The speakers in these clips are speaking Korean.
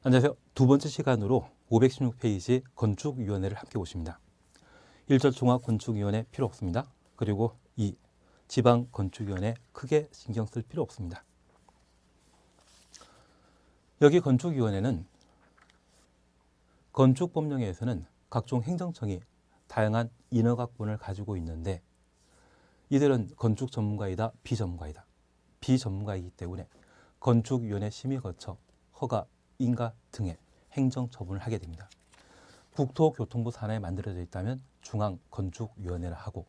안녕하세요. 두 번째 시간으로 516페이지 건축위원회를 함께 보십니다. 1절 종합건축위원회 필요 없습니다. 그리고 2. 지방건축위원회 크게 신경 쓸 필요 없습니다. 여기 건축위원회는 건축법령에서는 각종 행정청이 다양한 인허가권을 가지고 있는데 이들은 건축 전문가이다, 비전문가이다. 비전문가이기 때문에 건축위원회 심의 거쳐 허가, 인가 등의 행정처분을 하게 됩니다. 국토교통부 산하에 만들어져 있다면 중앙건축위원회를 하고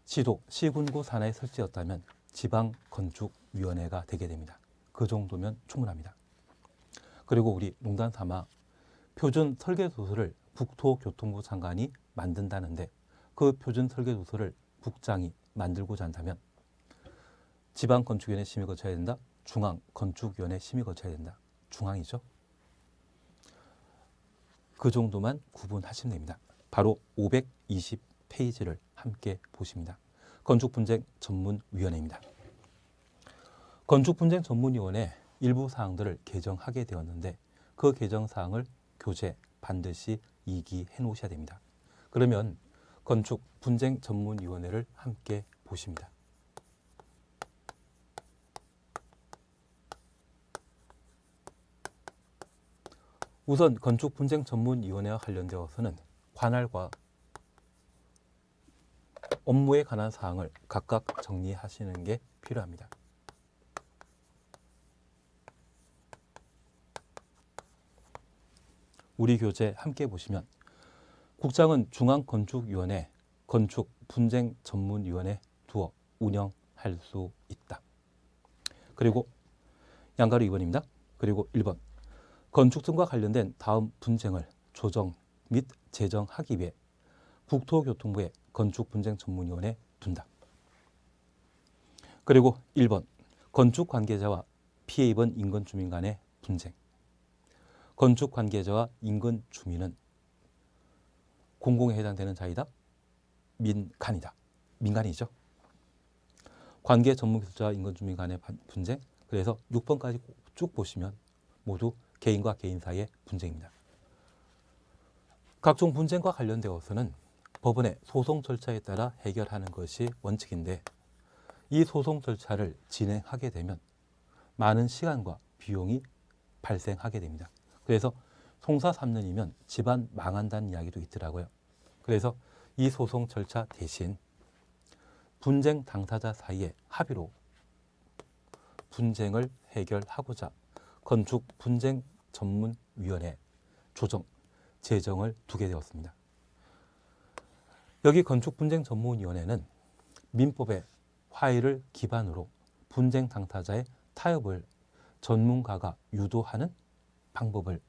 시도, 시군구 산하에 설치였다면 지방건축위원회가 되게 됩니다. 그 정도면 충분합니다. 그리고 우리 농담 삼아 표준 설계도서를 국토교통부 장관이 만든다는데 그 표준 설계도서를 국장이 만들고자 한다면 지방건축위원회 심의 거쳐야 된다. 중앙건축위원회 심의 거쳐야 된다. 중앙이죠. 그 정도만 구분하시면 됩니다. 바로 520페이지를 함께 보십니다. 건축분쟁 전문위원회입니다. 건축분쟁 전문위원회 일부 사항들을 개정하게 되었는데 그 개정사항을 교재 반드시 이기해 놓으셔야 됩니다. 그러면 건축분쟁 전문위원회를 함께 보십니다. 우선 건축분쟁 전문위원회와 관련되어서는 관할과 업무에 관한 사항을 각각 정리하시는 게 필요합니다. 우리 교재 함께 보시면 국장은 중앙건축위원회, 건축분쟁전문위원회 두어 운영할 수 있다. 그리고 양가로 2번입니다. 그리고 1번 건축 등과 관련된 다음 분쟁을 조정 및 제정하기 위해 국토교통부의 건축분쟁전문위원회에 둔다. 그리고 1번 건축 관계자와 피해 입은 인근 주민 간의 분쟁. 건축 관계자와 인근 주민은 공공에 해당되는 자이다. 민간이다. 민간이죠. 관계 전문기술자와 인근 주민 간의 분쟁. 그래서 6번까지 쭉 보시면 모두 개인과 개인 사이의 분쟁입니다. 각종 분쟁과 관련되어서는 법원의 소송 절차에 따라 해결하는 것이 원칙인데 이 소송 절차를 진행하게 되면 많은 시간과 비용이 발생하게 됩니다. 그래서 송사 3년이면 집안 망한다는 이야기도 있더라고요. 그래서 이 소송 절차 대신 분쟁 당사자 사이의 합의로 분쟁을 해결하고자 건축분쟁전문위원회 조정, 제정을 두게 되었습니다. 여기 건축분쟁전문위원회는 민법의 화의를 기반으로 분쟁 당사자의 타협을 전문가가 유도하는 방법을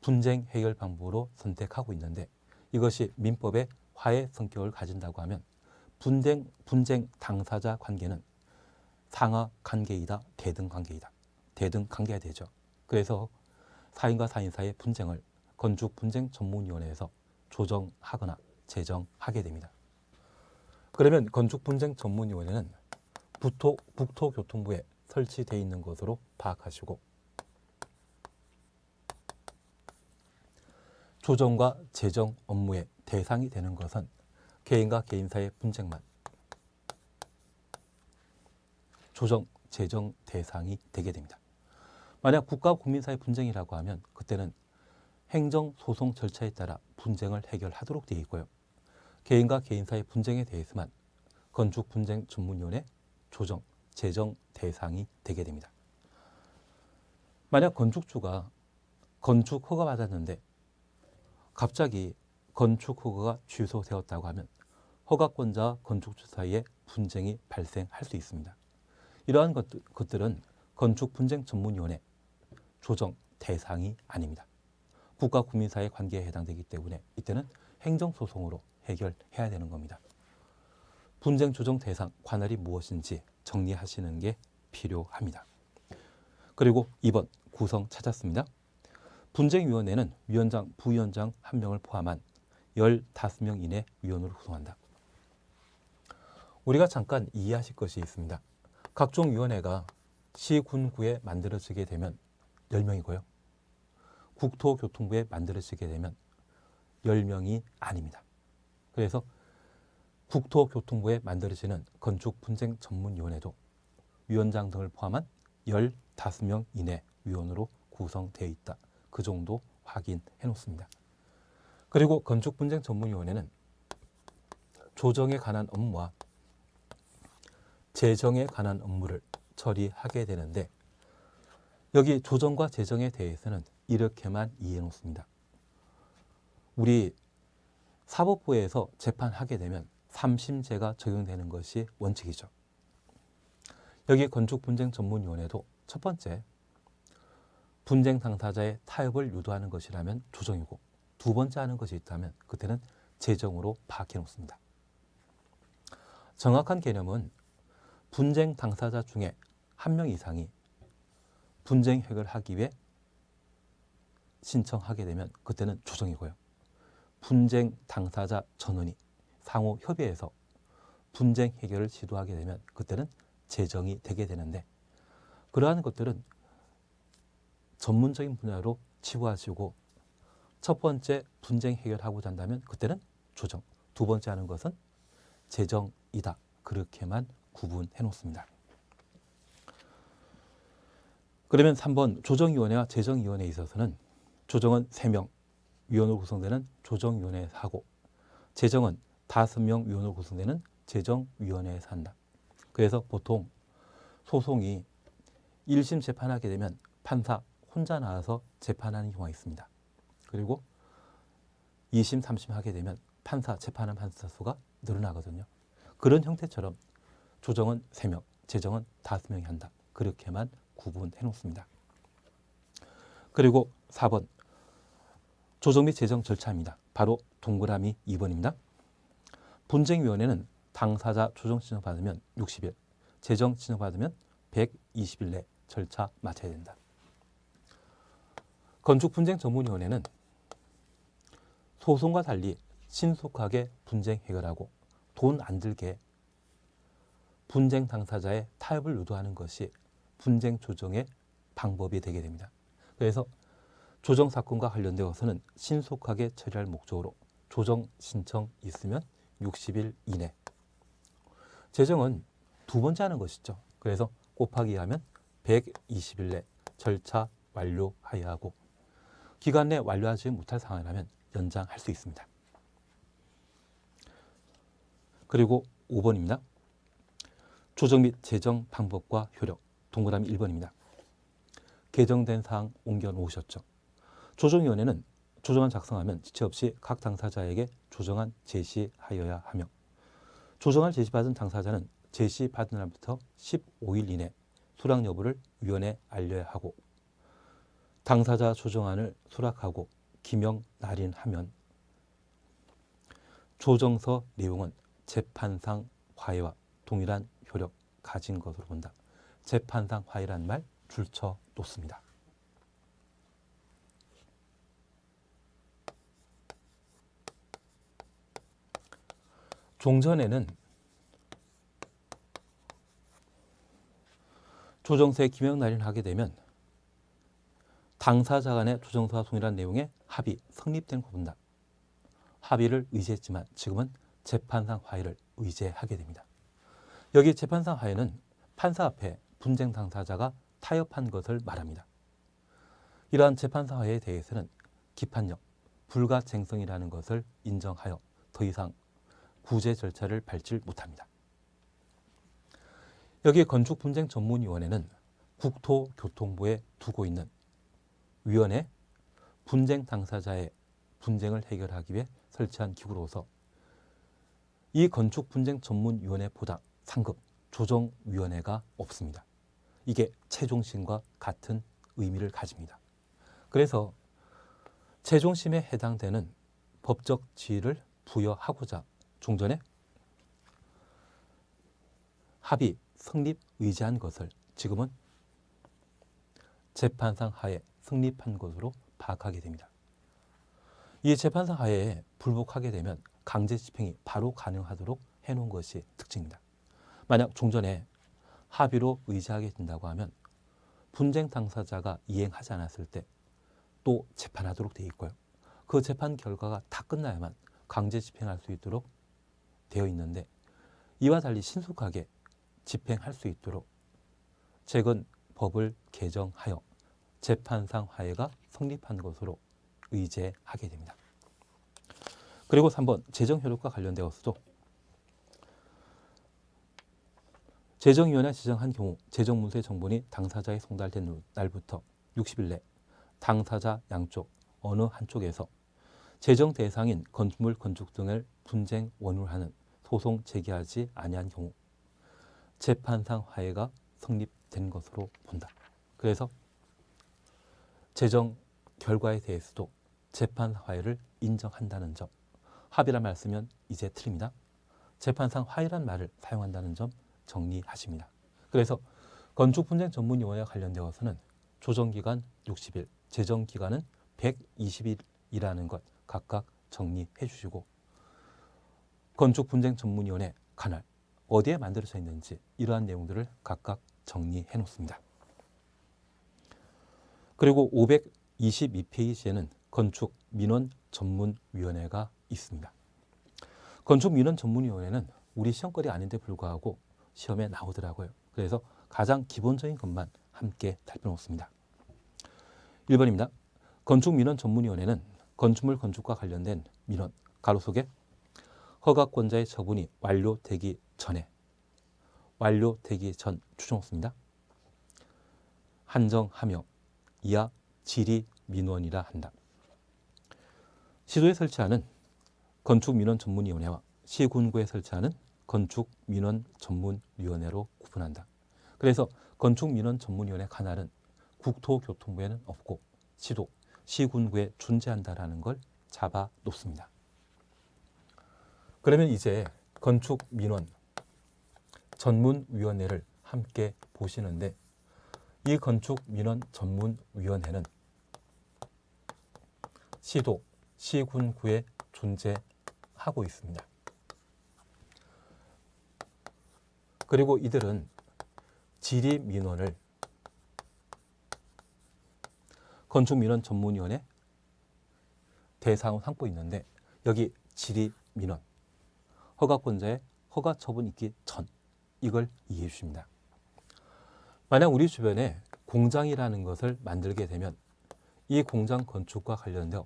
분쟁 해결 방법으로 선택하고 있는데 이것이 민법의 화해 성격을 가진다고 하면 분쟁 당사자 관계는 상하 관계이다, 대등 관계이다. 대등 관계가 되죠. 그래서 사인과 사인 사이의 분쟁을 건축분쟁전문위원회에서 조정하거나 제정하게 됩니다. 그러면 건축분쟁전문위원회는 국토교통부에 설치되어 있는 것으로 파악하시고 조정과 제정 업무의 대상이 되는 것은 개인과 개인 사이의 분쟁만 조정, 제정 대상이 되게 됩니다. 만약 국가와 국민 사이 분쟁이라고 하면 그때는 행정소송 절차에 따라 분쟁을 해결하도록 되어 있고요. 개인과 개인 사이 분쟁에 대해서만 건축분쟁전문위원회 조정, 제정 대상이 되게 됩니다. 만약 건축주가 건축 허가 받았는데 갑자기 건축 허가가 취소되었다고 하면 허가권자와 건축주 사이에 분쟁이 발생할 수 있습니다. 이러한 것들은 건축분쟁전문위원회 조정 대상이 아닙니다. 국가 국민 사이의 관계에 해당되기 때문에 이때는 행정소송으로 해결해야 되는 겁니다. 분쟁 조정 대상 관할이 무엇인지 정리하시는 게 필요합니다. 그리고 2번 구성 찾았습니다. 분쟁위원회는 위원장, 부위원장 1명을 포함한 15명 이내 위원으로 구성한다. 우리가 잠깐 이해하실 것이 있습니다. 각종 위원회가 시군구에 만들어지게 되면 10명이고요. 국토교통부에 만들어지게 되면 10명이 아닙니다. 그래서 국토교통부에 만들어지는 건축분쟁전문위원회도 위원장 등을 포함한 15명 이내 위원으로 구성되어 있다. 그 정도 확인해 놓습니다. 그리고 건축분쟁전문위원회는 조정에 관한 업무와 재정에 관한 업무를 처리하게 되는데 여기 조정과 재정에 대해서는 이렇게만 이해해 놓습니다. 우리 사법부에서 재판하게 되면 3심제가 적용되는 것이 원칙이죠. 여기 건축분쟁전문위원회도 첫 번째, 분쟁 당사자의 타협을 유도하는 것이라면 조정이고 두 번째 하는 것이 있다면 그때는 재정으로 파악해 놓습니다. 정확한 개념은 분쟁 당사자 중에 한 명 이상이 분쟁 해결하기 위해 신청하게 되면 그때는 조정이고요. 분쟁 당사자 전원이 상호 협의해서 분쟁 해결을 시도하게 되면 그때는 재정이 되게 되는데 그러한 것들은 전문적인 분야로 치부하시고 첫 번째 분쟁 해결하고자 한다면 그때는 조정, 두 번째 하는 것은 재정이다. 그렇게만 구분해 놓습니다. 그러면 3번 조정위원회와 재정위원회에 있어서는 조정은 3명 위원으로 구성되는 조정위원회에서 하고 재정은 5명 위원으로 구성되는 재정위원회에서 한다. 그래서 보통 소송이 1심 재판하게 되면 판사 혼자 나와서 재판하는 경우가 있습니다. 그리고 2심, 3심 하게 되면 재판하는 판사 수가 늘어나거든요. 그런 형태처럼 조정은 3명, 재정은 5명이 한다. 그렇게만 구분해 놓습니다. 그리고 4번 조정 및 재정 절차입니다. 바로 동그라미 2번입니다. 분쟁위원회는 당사자 조정 신청 받으면 60일, 재정 신청 받으면 120일 내 절차 마쳐야 된다. 건축분쟁전문위원회는 소송과 달리 신속하게 분쟁 해결하고 돈 안 들게 분쟁 당사자의 타협을 유도하는 것이 분쟁 조정의 방법이 되게 됩니다. 그래서 조정 사건과 관련되어서는 신속하게 처리할 목적으로 조정 신청 있으면 60일 이내. 재정은 두 번째 하는 것이죠. 그래서 곱하기 하면 120일 내 절차 완료하여야 하고 기간 내 완료하지 못할 상황이라면 연장할 수 있습니다. 그리고 5번입니다. 조정 및 재정 방법과 효력, 동그라미 1번입니다. 개정된 사항 옮겨 놓으셨죠. 조정위원회는 조정안 작성하면 지체 없이 각 당사자에게 조정안 제시하여야 하며 조정안을 제시받은 당사자는 제시받은 날부터 15일 이내 수락 여부를 위원회에 알려야 하고 당사자 조정안을 수락하고 기명 날인하면 조정서 내용은 재판상 화해와 동일한 효력 가진 것으로 본다. 재판상 화해란 말 줄쳐 놓습니다. 종전에는 조정서에 기명 날인하게 되면 당사자 간의 조정서와 동일한 내용의 합의, 성립된 거 본다. 합의를 의지했지만 지금은 재판상 화해를 의제하게 됩니다. 여기 재판상 화해는 판사 앞에 분쟁 당사자가 타협한 것을 말합니다. 이러한 재판상 화해에 대해서는 기판력, 불가쟁성이라는 것을 인정하여 더 이상 구제 절차를 밟지 못합니다. 여기 건축분쟁전문위원회는 국토교통부에 두고 있는 위원회, 분쟁 당사자의 분쟁을 해결하기 위해 설치한 기구로서 이 건축분쟁전문위원회보다 상급 조정위원회가 없습니다. 이게 최종심과 같은 의미를 가집니다. 그래서 최종심에 해당되는 법적 지위를 부여하고자 종전에 합의, 성립 의지한 것을 지금은 재판상 하에 성립한 것으로 파악하게 됩니다. 이 재판상 하에 불복하게 되면 강제 집행이 바로 가능하도록 해놓은 것이 특징입니다. 만약 종전에 합의로 의지하게 된다고 하면 분쟁 당사자가 이행하지 않았을 때 또 재판하도록 되어 있고요. 그 재판 결과가 다 끝나야만 강제 집행할 수 있도록 되어 있는데 이와 달리 신속하게 집행할 수 있도록 최근 법을 개정하여 재판상 화해가 성립한 것으로 의제하게 됩니다. 그리고 3번 재정 효력과 관련되어서도 재정위원회 지정한 경우 재정문서의 정본이 당사자에 송달된 날부터 60일 내 당사자 양쪽 어느 한쪽에서 재정 대상인 건물, 건축 등을 분쟁 원유로 하는 소송 제기하지 아니한 경우 재판상 화해가 성립된 것으로 본다. 그래서 재정 결과에 대해서도 재판 화해를 인정한다는 점, 합의란 말 쓰면 이제 틀립니다. 재판상 화해란 말을 사용한다는 점 정리하십니다. 그래서 건축분쟁전문위원회와 관련되어서는 조정기간 60일, 재정기간은 120일이라는 것 각각 정리해 주시고 건축분쟁전문위원회 관할 어디에 만들어져 있는지 이러한 내용들을 각각 정리해 놓습니다. 그리고 522페이지에는 건축민원전문위원회가 있습니다. 건축민원전문위원회는 우리 시험거리 아닌데 불구하고 시험에 나오더라고요. 그래서 가장 기본적인 것만 함께 살펴놓습니다. 1번입니다. 건축민원전문위원회는 건축물 건축과 관련된 민원, 가로속에 허가권자의 처분이 완료되기 전 추정없습니다. 한정하며 이하 질의민원이라 한다. 시도에 설치하는 건축민원전문위원회와 시군구에 설치하는 건축민원전문위원회로 구분한다. 그래서 건축민원전문위원회 관할은 국토교통부에는 없고 시도, 시군구에 존재한다라는 걸 잡아 놓습니다. 그러면 이제 건축민원 전문위원회를 함께 보시는데 이 건축민원 전문위원회는 시도, 시군구에 존재하고 있습니다. 그리고 이들은 질의민원을 건축민원 전문위원회 대상으로 삼고 있는데 여기 질의민원, 허가권자의 허가 처분 있기 전 이걸 이해해 주십니다. 만약 우리 주변에 공장이라는 것을 만들게 되면 이 공장 건축과 관련되어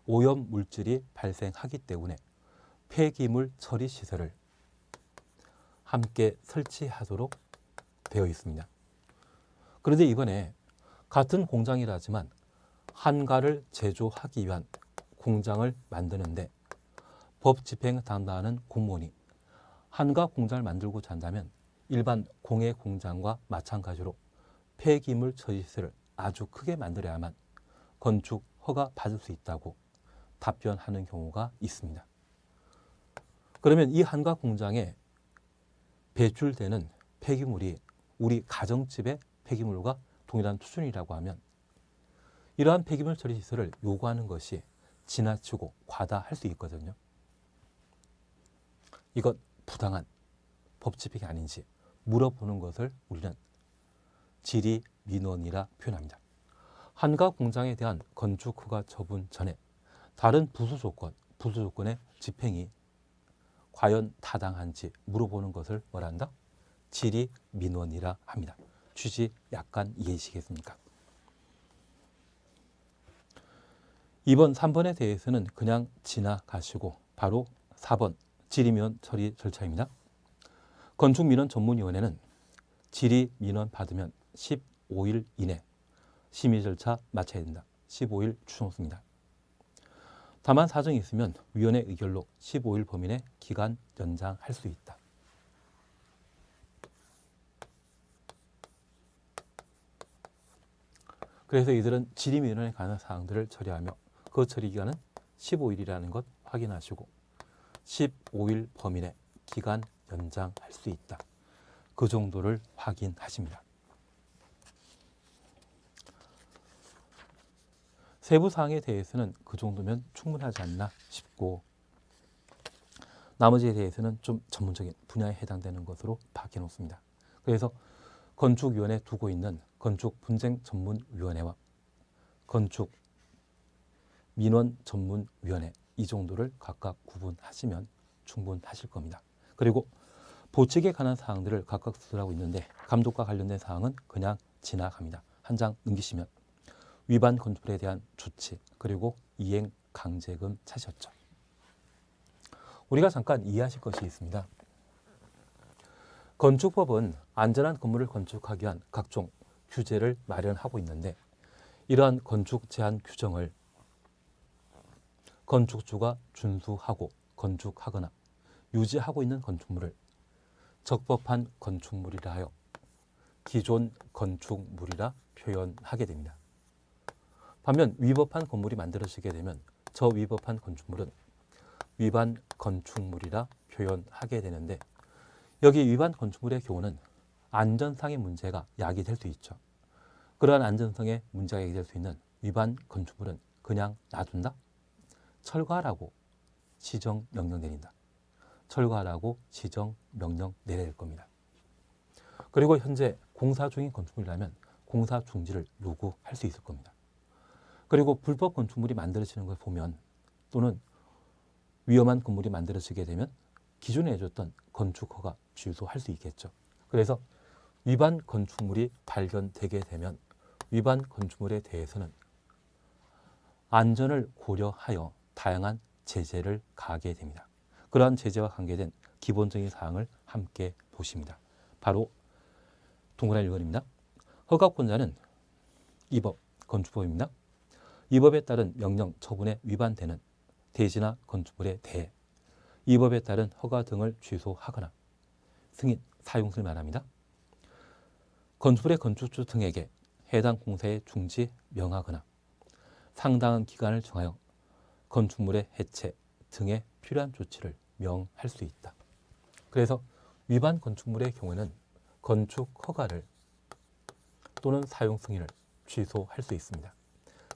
오염 물질이 발생하기 때문에 폐기물 처리 시설을 함께 설치하도록 되어 있습니다. 그런데 이번에 같은 공장이라지만 한가를 제조하기 위한 공장을 만드는데 법 집행 담당하는 공무원이 한가 공장을 만들고자 한다면 일반 공해 공장과 마찬가지로 폐기물 처리 시설을 아주 크게 만들어야만 건축 허가 받을 수 있다고 답변하는 경우가 있습니다. 그러면 이 한가 공장에 배출되는 폐기물이 우리 가정집의 폐기물과 동일한 수준이라고 하면 이러한 폐기물 처리 시설을 요구하는 것이 지나치고 과다할 수 있거든요. 이것 부당한 법 집행이 아닌지 물어보는 것을 우리는 질의민원이라 표현합니다. 한가 공장에 대한 건축 허가 처분 전에 다른 부수 조건의 집행이 과연 타당한지 물어보는 것을 뭐라 한다? 질의민원이라 합니다. 취지 약간 이해하시겠습니까? 2번, 3번에 대해서는 그냥 지나가시고 바로 4번 질의민원 처리 절차입니다. 건축민원전문위원회는 질의민원 받으면 15일 이내 심의 절차 마쳐야 된다. 15일 추정수입니다. 다만 사정이 있으면 위원회 의결로 15일 범위 내 기간 연장할 수 있다. 그래서 이들은 질의민원에 관한 사항들을 처리하며 그 처리 기간은 15일이라는 것 확인하시고 15일 범위 내 기간 연장할 수 있다. 그 정도를 확인하십니다. 세부 사항에 대해서는 그 정도면 충분하지 않나 싶고 나머지에 대해서는 좀 전문적인 분야에 해당되는 것으로 바뀌어 놓습니다. 그래서 건축위원회에 두고 있는 건축분쟁전문위원회와 건축민원전문위원회 이 정도를 각각 구분하시면 충분하실 겁니다. 그리고 보칙에 관한 사항들을 각각 수술하고 있는데 감독과 관련된 사항은 그냥 지나갑니다. 한 장 넘기시면 위반 건축물에 대한 조치 그리고 이행 강제금 차시였죠. 우리가 잠깐 이해하실 것이 있습니다. 건축법은 안전한 건물을 건축하기 위한 각종 규제를 마련하고 있는데 이러한 건축 제한 규정을 건축주가 준수하고 건축하거나 유지하고 있는 건축물을 적법한 건축물이라 하여 기존 건축물이라 표현하게 됩니다. 반면 위법한 건물이 만들어지게 되면 저 위법한 건축물은 위반 건축물이라 표현하게 되는데 여기 위반 건축물의 경우는 안전상의 문제가 야기될 수 있죠. 그러한 안전성의 문제가 야기될 수 있는 위반 건축물은 그냥 놔둔다? 철거하라고 시정명령 내린다. 철거하라고 시정명령 내려야 될 겁니다. 그리고 현재 공사 중인 건축물이라면 공사 중지를 요구할 수 있을 겁니다. 그리고 불법 건축물이 만들어지는 걸 보면 또는 위험한 건물이 만들어지게 되면 기존에 해줬던 건축허가 취소할 수 있겠죠. 그래서 위반 건축물이 발견되게 되면 위반 건축물에 대해서는 안전을 고려하여 다양한 제재를 가하게 됩니다. 그러한 제재와 관계된 기본적인 사항을 함께 보십니다. 바로 동그라미 1번입니다. 허가권자는 이 법, 건축법입니다. 이 법에 따른 명령, 처분에 위반되는 대지나 건축물에 대해 이 법에 따른 허가 등을 취소하거나 승인, 사용을 말합니다. 건축물의 건축주 등에게 해당 공사의 중지 명하거나 상당한 기간을 정하여 건축물의 해체 등의 필요한 조치를 명할 수 있다. 그래서 위반 건축물의 경우에는 건축 허가를 또는 사용 승인을 취소할 수 있습니다.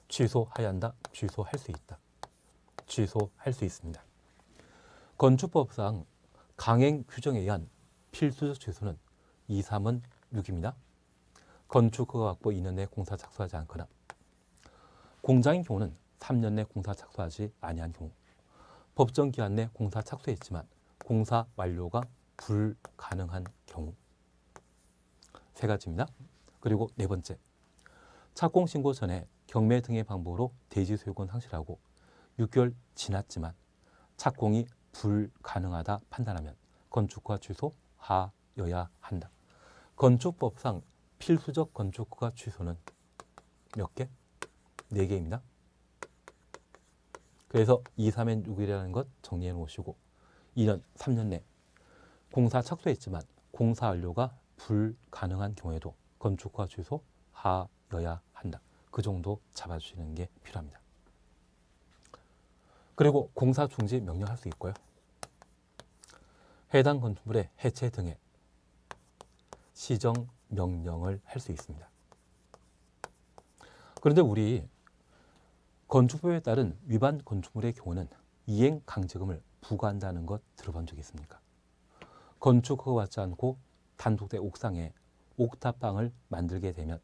취소해야 한다. 취소할 수 있다. 취소할 수 있습니다. 건축법상 강행 규정에 의한 필수적 취소는 2, 3은 6입니다. 건축허가 확보 2년 내 공사 착수하지 않거나 공장인 경우는 3년 내 공사 착수하지 아니한 경우 법정 기한 내 공사 착수했지만 공사 완료가 불가능한 경우 세 가지입니다. 그리고 네 번째, 착공 신고 전에 경매 등의 방법으로 대지 소유권 상실하고 6개월 지났지만 착공이 불가능하다 판단하면 건축허가 취소하여야 한다. 건축법상 필수적 건축허가 취소는 몇 개? 4개입니다. 그래서 2, 3엔 6이라는 것 정리해 놓으시고 2년, 3년 내 공사 착수했지만 공사 완료가 불가능한 경우에도 건축허가 취소하여야 한다. 그 정도 잡아주시는 게 필요합니다. 그리고 공사 중지 명령할 수 있고요. 해당 건축물의 해체 등의 시정 명령을 할 수 있습니다. 그런데 우리 건축법에 따른 위반 건축물의 경우는 이행 강제금을 부과한다는 것 들어본 적 있습니까? 건축허가 받지 않고 단독대 옥상에 옥탑방을 만들게 되면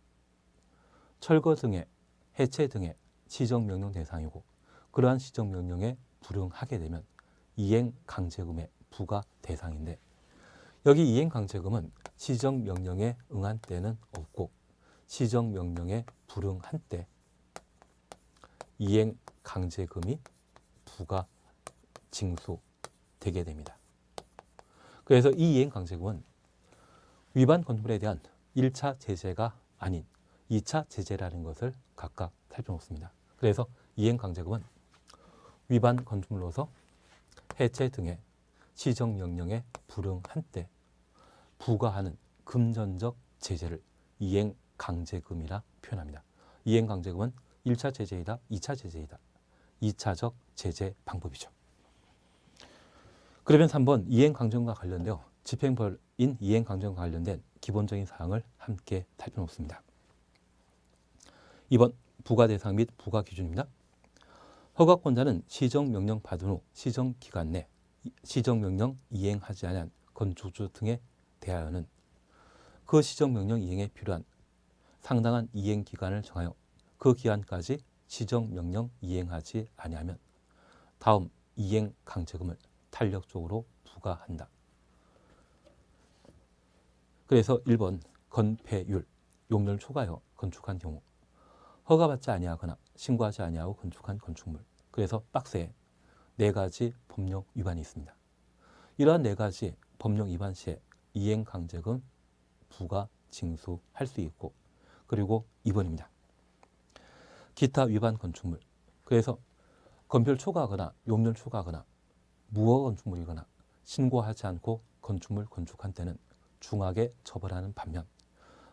철거 등의 해체 등의 시정명령 대상이고 그러한 시정명령에 불응하게 되면 이행강제금의 부과 대상인데 여기 이행강제금은 시정명령에 응한 때는 없고 시정명령에 불응한 때 이행강제금이 부과 징수되게 됩니다. 그래서 이 이행강제금은 위반 건축물에 대한 1차 제재가 아닌 2차 제재라는 것을 각각 살펴놓습니다. 그래서 이행강제금은 위반 건축물로서 해체 등의 시정명령에 불응한 때 부과하는 금전적 제재를 이행강제금이라 표현합니다. 이행강제금은 1차 제재이다, 2차 제재이다. 2차적 제재 방법이죠. 그러면 3번 이행강제금과 관련되어 집행벌인 이행강제금과 관련된 기본적인 사항을 함께 살펴놓습니다. 2번 부과 대상 및 부과 기준입니다. 허가권자는 시정명령 받은 후 시정기간 내 시정명령 이행하지 않은 건축주 등에 대하여는 그 시정명령 이행에 필요한 상당한 이행 기간을 정하여 그 기한까지 시정명령 이행하지 아니하면 다음 이행 강제금을 탄력적으로 부과한다. 그래서 1번 건폐율, 용도를 초과하여 건축한 경우, 허가받지 아니하거나 신고하지 아니하고 건축한 건축물. 그래서 박스에 4가지 법령 위반이 있습니다. 이러한 4가지 법령 위반 시에 이행 강제금 부과 징수할 수 있고, 그리고 2번입니다. 기타 위반 건축물. 그래서 건폐율 초과하거나 용도를 초과하거나 무허가 건축물이거나 신고하지 않고 건축물 건축한 때는 중하게 처벌하는 반면,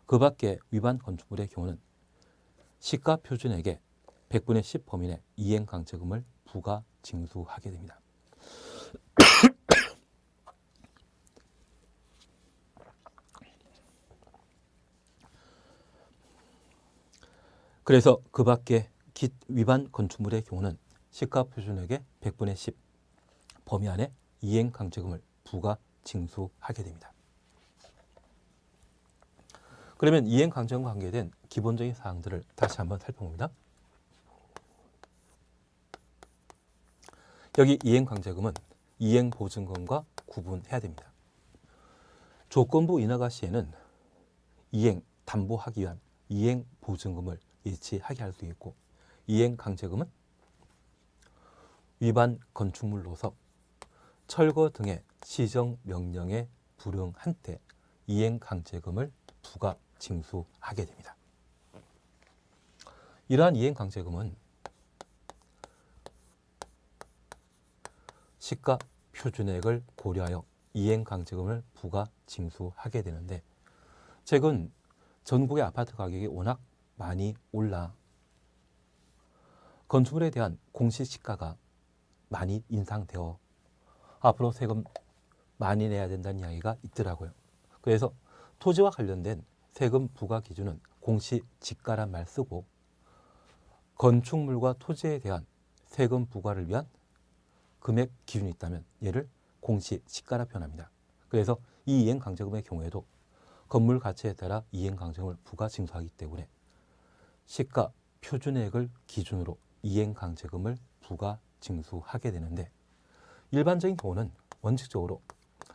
그 밖에 위반 건축물의 경우는 시가 표준액의 100분의 10 범위 내 이행 강제금을 부과 징수하게 됩니다. 그래서 그 밖에 위반 건축물의 경우는 시가 표준액의 100분의 10 범위 안에 이행 강제금을 부과 징수하게 됩니다. 그러면 이행 강제금과 관계된 기본적인 사항들을 다시 한번 살펴봅니다. 여기 이행 강제금은 이행 보증금과 구분해야 됩니다. 조건부 인허가 시에는 이행 담보하기 위한 이행 보증금을 예치하게 할 수 있고, 이행 강제금은 위반 건축물로서 철거 등의 시정 명령에 불응한 때 이행 강제금을 부과 징수하게 됩니다. 이러한 이행 강제금은 시가 표준액을 고려하여 이행 강제금을 부과 징수하게 되는데, 최근 전국의 아파트 가격이 워낙 많이 올라 건축물에 대한 공시시가가 많이 인상되어 앞으로 세금 많이 내야 된다는 이야기가 있더라고요. 그래서 토지와 관련된 세금 부과 기준은 공시지가란 말 쓰고, 건축물과 토지에 대한 세금 부과를 위한 금액 기준이 있다면 얘를 공시지가라 표현합니다. 그래서 이 이행 강제금의 경우에도 건물 가치에 따라 이행 강제금을 부과 징수하기 때문에 시가 표준액을 기준으로 이행 강제금을 부과 징수하게 되는데, 일반적인 경우는 원칙적으로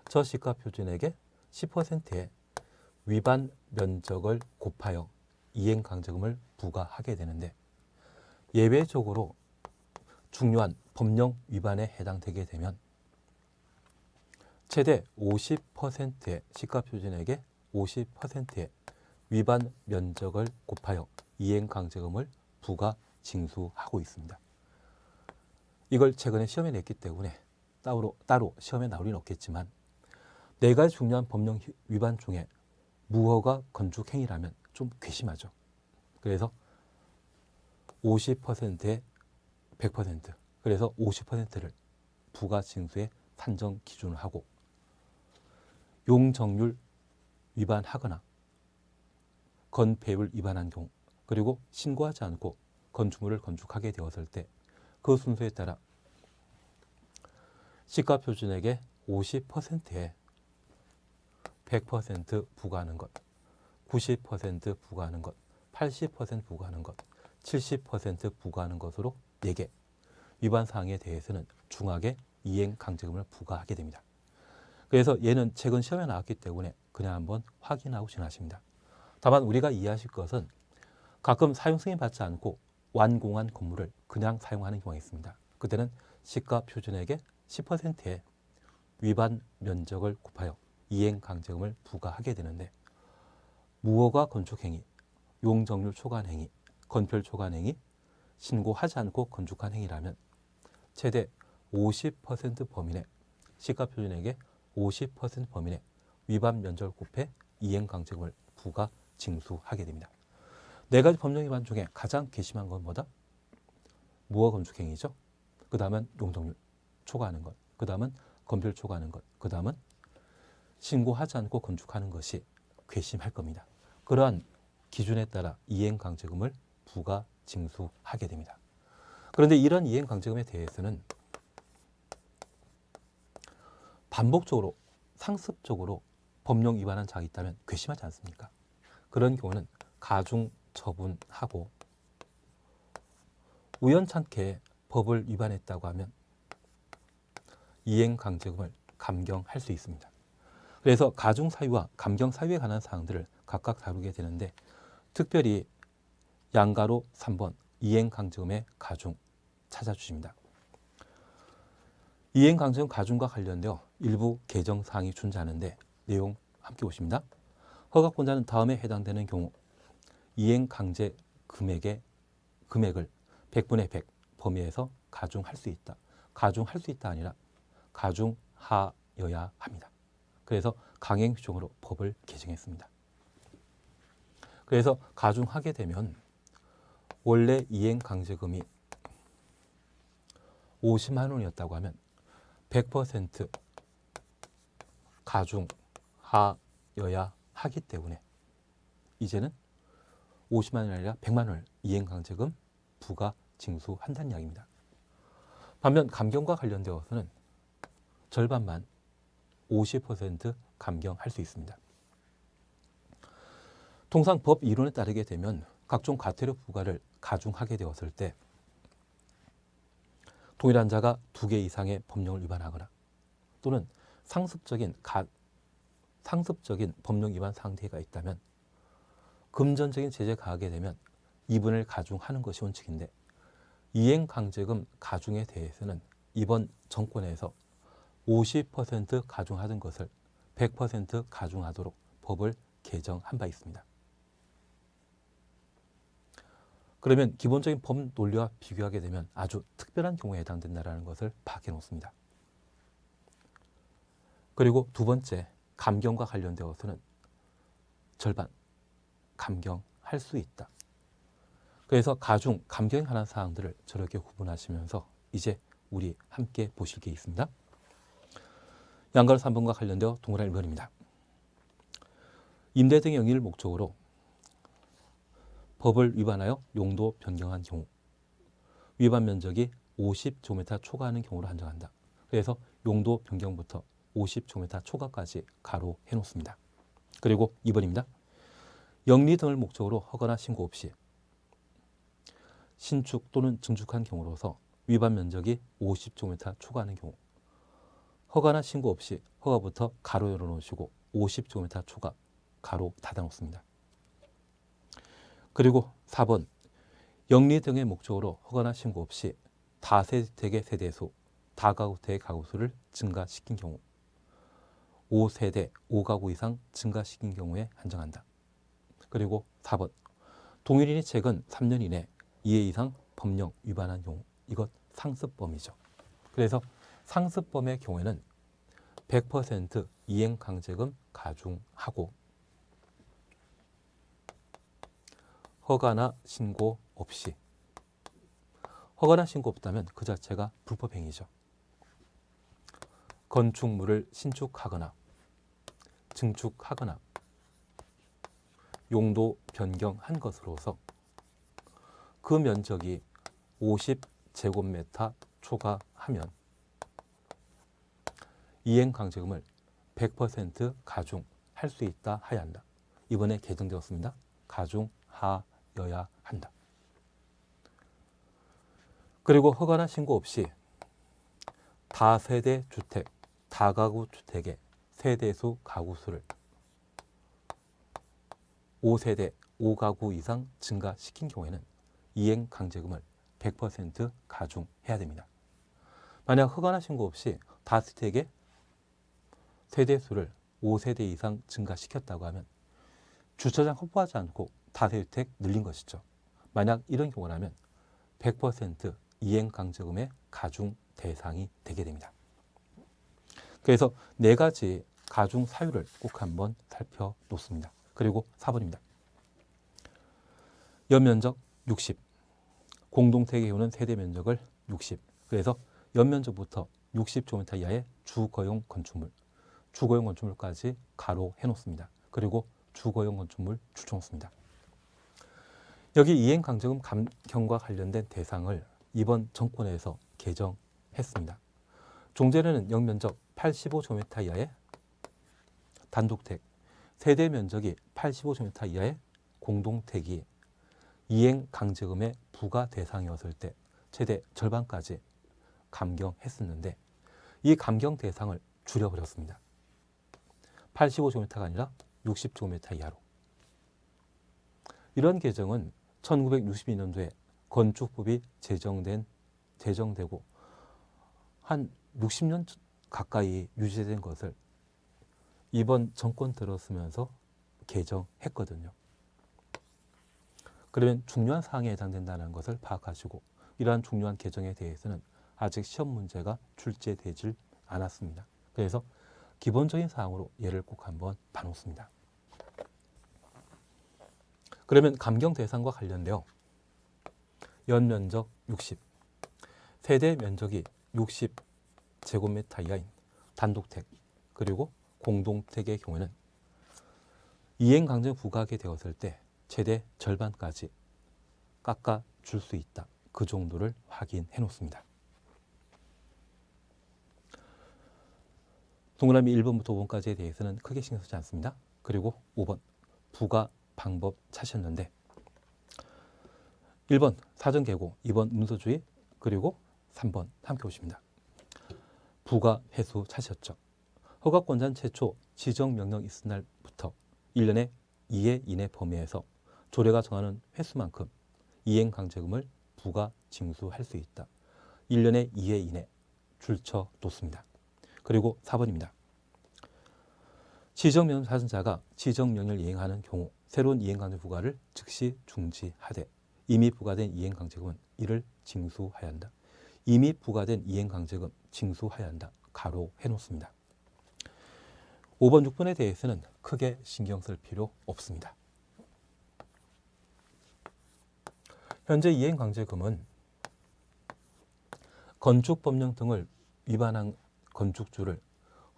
저시가 표준액의 10%의 위반 면적을 곱하여 이행 강제금을 부과하게 되는데, 예외적으로 중요한 법령 위반에 해당되게 되면 최대 50%의 시가 표준액의 50%의 위반 면적을 곱하여 이행 강제금을 부과 징수하고 있습니다. 이걸 최근에 시험에 냈기 때문에 따로 시험에 나올 리는 없겠지만, 4가지 중요한 법령 위반 중에 무허가 건축 행위라면 좀 괘씸하죠. 그래서 50%에 100%, 그래서 50%를 부과 징수의 산정 기준을 하고, 용적률 위반하거나 건폐율 위반한 경우, 그리고 신고하지 않고 건축물을 건축하게 되었을 때 그 순서에 따라 시가 표준액의 50%에 100% 부과하는 것, 90% 부과하는 것, 80% 부과하는 것, 70% 부과하는 것으로 4개 위반 사항에 대해서는 중하게 이행 강제금을 부과하게 됩니다. 그래서 얘는 최근 시험에 나왔기 때문에 그냥 한번 확인하고 지나십니다. 다만 우리가 이해하실 것은 가끔 사용 승인 받지 않고 완공한 건물을 그냥 사용하는 경우가 있습니다. 그때는 시가 표준액의 10%의 위반 면적을 곱하여 이행 강제금을 부과하게 되는데, 무허가 건축 행위, 용적률 초과한 행위, 건폐율 초과한 행위, 신고하지 않고 건축한 행위라면 최대 50% 범위 내 시가 표준액의 50% 범위 내 위반 면적을 곱해 이행 강제금을 부과 징수하게 됩니다. 4가지 법령 위반 중에 가장 괘씸한 건 뭐다? 무허가 건축 행위죠. 그 다음은 용적률 초과하는 것, 그 다음은 건폐율 초과하는 것, 그 다음은 신고하지 않고 건축하는 것이 괘씸할 겁니다. 그러한 기준에 따라 이행 강제금을 부과 징수하게 됩니다. 그런데 이런 이행 강제금에 대해서는 반복적으로 상습적으로 법령 위반한 자가 있다면 괘씸하지 않습니까? 그런 경우는 가중 처분하고 우연찮게 법을 위반했다고 하면 이행강제금을 감경할 수 있습니다. 그래서 가중 사유와 감경 사유에 관한 사항들을 각각 다루게 되는데 특별히 양가로 3번 이행강제금의 가중 찾아주십니다. 이행강제금 가중과 관련되어 일부 개정사항이 존재하는데 내용 함께 보십니다. 허가권자는 다음에 해당되는 경우 이행강제 금액을 100분의 100 범위에서 가중할 수 있다. 가중할 수 있다 아니라 가중하여야 합니다. 그래서 강행 규정으로 법을 개정했습니다. 그래서 가중하게 되면 원래 이행강제금이 50만 원이었다고 하면 100% 가중하여야 하기 때문에 이제는 50만 원이 아니라 100만 원을 이행강제금 부과 징수한다는 이야기입니다. 반면 감경과 관련되어서는 절반만 50% 감경할 수 있습니다. 통상 법 이론에 따르게 되면 각종 과태료 부과를 가중하게 되었을 때 동일한 자가 2개 이상의 법령을 위반하거나 또는 상습적인 법령 위반 상태가 있다면 금전적인 제재가 가하게 되면 이분을 가중하는 것이 원칙인데 이행강제금 가중에 대해서는 이번 정권에서 50% 가중하던 것을 100% 가중하도록 법을 개정한 바 있습니다. 그러면 기본적인 법 논리와 비교하게 되면 아주 특별한 경우에 해당된다는 것을 파악해 놓습니다. 그리고 두 번째, 감경과 관련되어서는 절반 감경할 수 있다. 그래서 가중, 감경에 관한 사항들을 저렇게 구분하시면서 이제 우리 함께 보실 게 있습니다. 양가로 3번과 관련되어 동그라미 1번입니다. 임대 등의 영위를 목적으로 법을 위반하여 용도 변경한 경우 위반 면적이 50제곱미터 초과하는 경우를 한정한다. 그래서 용도 변경부터 50제곱미터 초과까지 가로해 놓습니다. 그리고 2번입니다. 영리 등을 목적으로 허가나 신고 없이 신축 또는 증축한 경우로서 위반 면적이 50제곱미터 초과하는 경우 허가나 신고 없이 허가부터 가로 열어놓으시고 50제곱미터 초과 가로 닫아놓습니다. 그리고 4번 영리 등의 목적으로 허가나 신고 없이 다세대택의 세대수, 다가구택의 가구수를 증가시킨 경우 5세대, 5가구 이상 증가시킨 경우에 한정한다. 그리고 4번 동일인이 최근 3년 이내 2회 이상 법령 위반한 경우 이것 상습범이죠. 그래서 상습범의 경우에는 100% 이행강제금 가중하고 허가나 신고 없이 허가나 신고 없다면 그 자체가 불법행위죠. 건축물을 신축하거나 증축하거나 용도 변경한 것으로서 그 면적이 50제곱미터 초과하면 이행강제금을 100% 가중할 수 있다 하여야 한다. 이번에 개정되었습니다. 가중하여야 한다. 그리고 허가나 신고 없이 다세대 주택, 다가구 주택의 세대수 가구수를 5세대, 5가구 이상 증가시킨 경우에는 이행강제금을 100% 가중해야 됩니다. 만약 허가나 신고 없이 다주택의 세대수를 5세대 이상 증가시켰다고 하면 주차장 확보하지 않고 다세대주택 늘린 것이죠. 만약 이런 경우라면 100% 이행강제금의 가중 대상이 되게 됩니다. 그래서 네 가지 가중 사유를 꼭 한번 살펴놓습니다. 그리고 4번입니다. 연면적 60, 공동택의 경우는 세대 면적을 60, 그래서 연면적부터 60제곱미터 이하의 주거용 건축물, 주거용 건축물까지 가로해 놓습니다. 그리고 주거용 건축물 줄여놓습니다. 여기 이행강제금 감경과 관련된 대상을 이번 정권에서 개정했습니다. 종전에는 영면적 85제곱미터 이하의 단독택, 세대 면적이 85제곱미터 이하의 공동택이 이행 강제금의 부과 대상이었을 때 최대 절반까지 감경했었는데 이 감경 대상을 줄여버렸습니다. 85제곱미터가 아니라 60제곱미터 이하로. 이런 개정은 1962년도에 건축법이 제정되고 한 60년 가까이 유지된 것을 이번 정권 들었으면서 개정했거든요. 그러면 중요한 사항에 해당된다는 것을 파악하시고 이러한 중요한 개정에 대해서는 아직 시험 문제가 출제되질 않았습니다. 그래서 기본적인 사항으로 얘를 꼭 한번 봐놓습니다. 그러면 감경 대상과 관련되어 연면적 60, 세대 면적이 60제곱미터 이하인 단독택 그리고 공동택의 경우에는 이행 강제금 부과하게 되었을 때 최대 절반까지 깎아줄 수 있다. 그 정도를 확인해 놓습니다. 동그라미 1번부터 5번까지에 대해서는 크게 신경 쓰지 않습니다. 그리고 5번 부과 방법 찾으셨는데 1번 사전계고, 2번 문서주의, 그리고 3번 함께 보십니다. 부과 횟수 찾으셨죠. 허가권자는 최초 지정명령 있은 날부터 1년에 2회 이내 범위에서 조례가 정하는 횟수만큼 이행강제금을 부과 징수할 수 있다. 1년에 2회 이내 줄쳐 놓습니다. 그리고 4번입니다. 지정명령 사전자가 지정명령을 이행하는 경우 새로운 이행강제 부과를 즉시 중지하되 이미 부과된 이행강제금은 이를 징수하여야 한다. 이미 부과된 이행강제금 징수하여야 한다. 가로 해놓습니다. 5번, 6번에 대해서는 크게 신경 쓸 필요 없습니다. 현재 이행강제금은 건축법령 등을 위반한 건축주를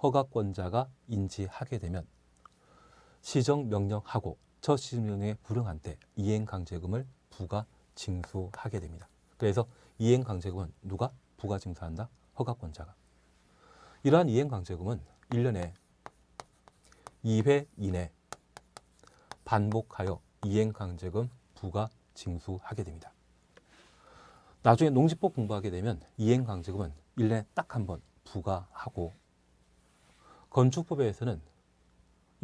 허가권자가 인지하게 되면 시정명령하고 저 시정명령에 불응한 때 이행강제금을 부과 징수하게 됩니다. 그래서 이행강제금은 누가 부과 징수한다? 허가권자가. 이러한 이행강제금은 1년에 2회 이내 반복하여 이행강제금 부과 징수하게 됩니다. 나중에 농지법 공부하게 되면 이행강제금은 1년에 딱 한 번 부과하고 건축법에서는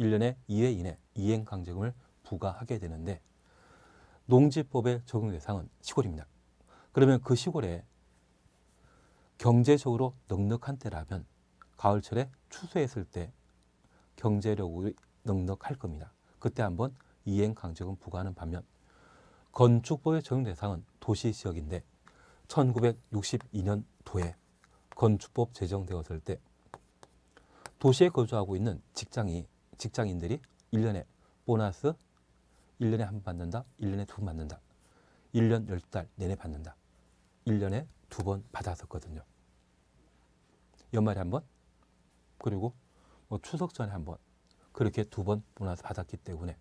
1년에 2회 이내 이행강제금을 부과하게 되는데 농지법의 적용 대상은 시골입니다. 그러면 그 시골에 경제적으로 넉넉한 때라면 가을철에 추수했을 때 경제력이 넉넉할 겁니다. 그때 한번 이행강제금 부과하는 반면 건축법의 적용 대상은 도시지역인데 1962년도에 건축법 제정되었을 때 도시에 거주하고 있는 직장인들이 1년에 보너스 1년에 한 번 받는다, 1년에 두 번 받는다, 1년 12달 내내 받는다, 1년에 두 번 받았었거든요. 연말에 한 번, 그리고 추석 전에 한 번, 그렇게 두 번 보너스 받았기 때문에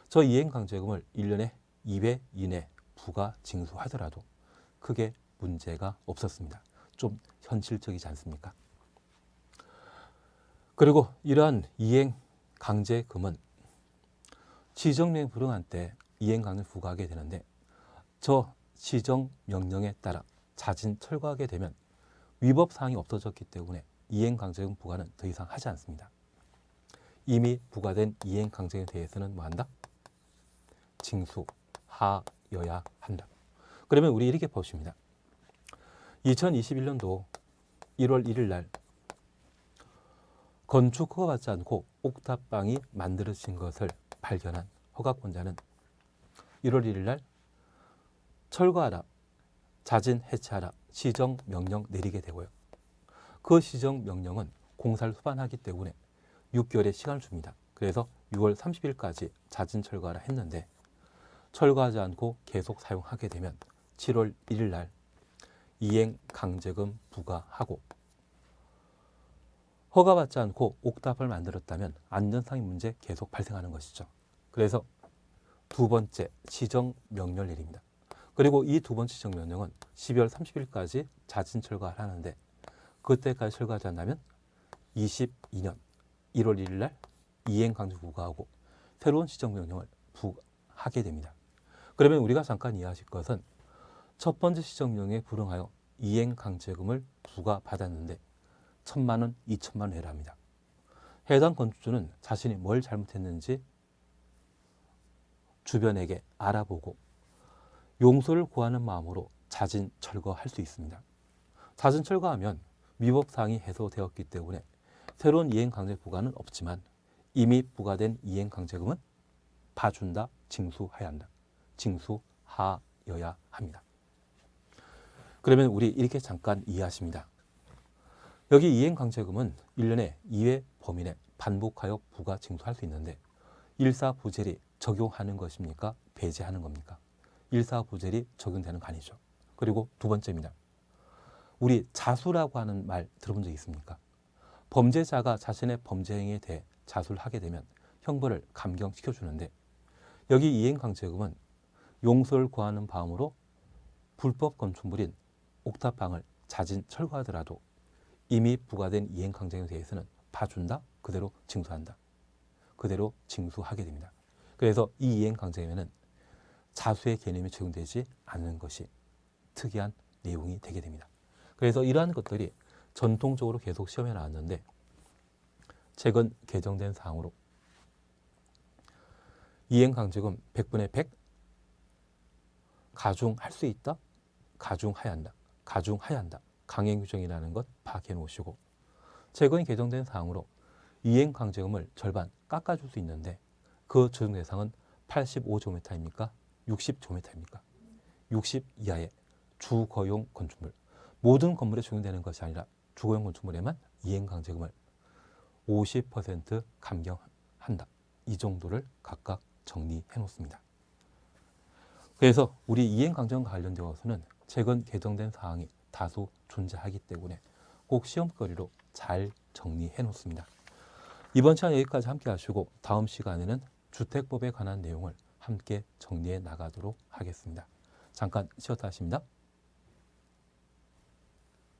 저 이행강제금을 1년에 2회 이내 부과 징수하더라도 크게 문제가 없었습니다. 좀 현실적이지 않습니까? 그리고 이러한 이행강제금은 지정명령 불응한 때 이행강제 부과하게 되는데 저 지정명령에 따라 자진 철거하게 되면 위법사항이 없어졌기 때문에 이행강제금 부과는 더 이상 하지 않습니다. 이미 부과된 이행강제금에 대해서는 뭐한다? 징수하여야 한다. 그러면 우리 이렇게 보십니다. 2021년도 1월 1일 날 건축 허가받지 않고 옥탑방이 만들어진 것을 발견한 허가권자는 1월 1일 날 철거하라, 자진 해체하라 시정명령 내리게 되고요. 그 시정명령은 공사를 수반하기 때문에 6개월의 시간을 줍니다. 그래서 6월 30일까지 자진 철거하라 했는데 철거하지 않고 계속 사용하게 되면 7월 1일 날 이행강제금 부과하고 허가받지 않고 옥탑을 만들었다면 안전상의 문제 계속 발생하는 것이죠. 그래서 두 번째 시정명령을 내립니다. 그리고 이 두 번째 시정명령은 12월 30일까지 자진 철거하라는데 그때까지 철거하지 않는다면 22년 1월 1일 날 이행강제 부과하고 새로운 시정명령을 징수하게 됩니다. 그러면 우리가 잠깐 이해하실 것은 첫 번째 시정령에 불응하여 이행강제금을 부과받았는데 1,000만 원, 2천만 원 내랍니다. 해당 건축주는 자신이 뭘 잘못했는지 주변에게 알아보고 용서를 구하는 마음으로 자진 철거할 수 있습니다. 자진 철거하면 위법사항이 해소되었기 때문에 새로운 이행강제 부과는 없지만 이미 부과된 이행강제금은 봐준다, 징수해야 한다. 징수하여야 합니다. 그러면 우리 이렇게 잠깐 이해하십니다. 여기 이행강제금은 1년에 2회 범위내 반복하여 부과 징수할 수 있는데 일사부재리 적용하는 것입니까? 배제하는 겁니까? 일사부재리 적용되는 거 아니죠. 그리고 두 번째입니다. 우리 자수라고 하는 말 들어본 적 있습니까? 범죄자가 자신의 범죄 행위에 대해 자수를 하게 되면 형벌을 감경시켜주는데 여기 이행강제금은 용서를 구하는 바음으로 불법 건축물인 옥탑방을 자진 철거하더라도 이미 부과된 이행강제금에 대해서는 봐준다, 그대로 징수한다. 그대로 징수하게 됩니다. 그래서 이 이행강제금에는 자수의 개념이 적용되지 않는 것이 특이한 내용이 되게 됩니다. 그래서 이러한 것들이 전통적으로 계속 시험에 나왔는데 최근 개정된 사항으로 이행강제금 100분의 100 가중할 수 있다, 가중해야 한다, 가중해야 한다. 강행규정이라는 것 파악해 놓으시고 최근 개정된 사항으로 이행강제금을 절반 깎아줄 수 있는데 그 적용 대상은 85제곱미터입니까? 60제곱미터입니까? 60 이하의 주거용 건축물, 모든 건물에 적용되는 것이 아니라 주거용 건축물에만 이행강제금을 50% 감경한다. 이 정도를 각각 정리해 놓습니다. 그래서 우리 이행강제금과 관련되어서는 최근 개정된 사항이 다소 존재하기 때문에 꼭 시험거리로 잘 정리해 놓습니다. 이번 시간 여기까지 함께 하시고 다음 시간에는 주택법에 관한 내용을 함께 정리해 나가도록 하겠습니다. 잠깐 쉬었다 하십니다.